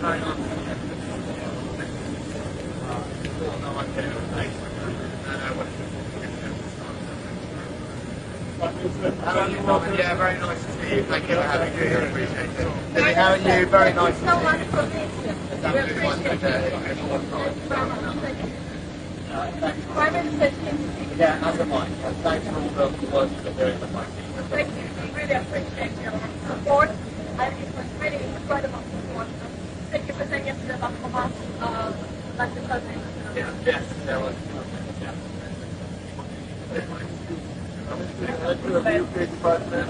Yeah, very nice to see you. Thank you for having me here. Appreciate it. Lily, how are you? Very nice to see you. Yeah, as am I. Thanks for all the work you're doing with my team. Thank you. We really appreciate your support. I think it was really incredible support. Thank you for saying it to the Bahamas, like the president. Yes, there was.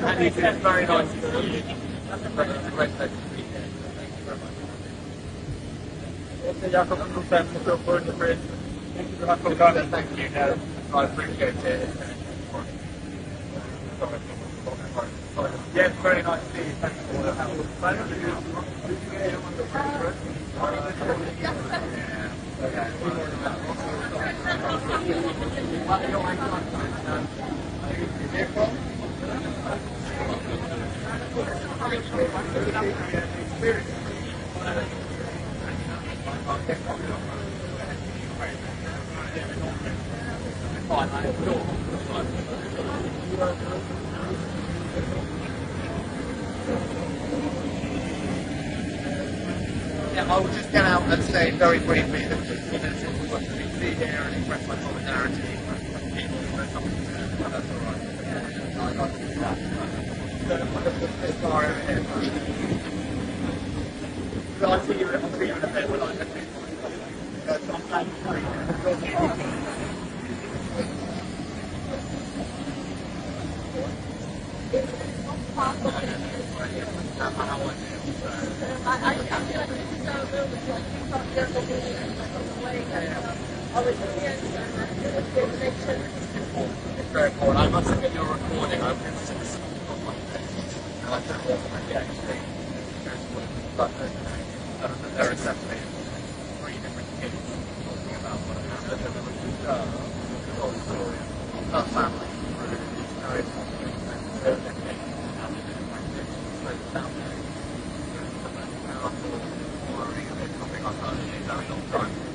And you did very nice to see you. That's a great place to be here. Thank you very much. Okay, Jakob, thank you for the bridge. Thank you very much for coming. Thank you. I appreciate it. Yes, very nice to see you. Thank you for the help. I will just get out and say very briefly that just a few minutes into what we see here and express my solidarity with people who are coming to that's all right. I'd like to do that. This far over here. So I'll see you in a bit when I get to I'm planning to It's very important. I must admit you're recording. I've been to this I like that but there is definitely 3 different kids talking about what happened. There was the whole story of our family.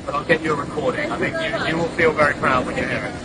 But I'll get you a recording. I think you will feel very proud when you hear it.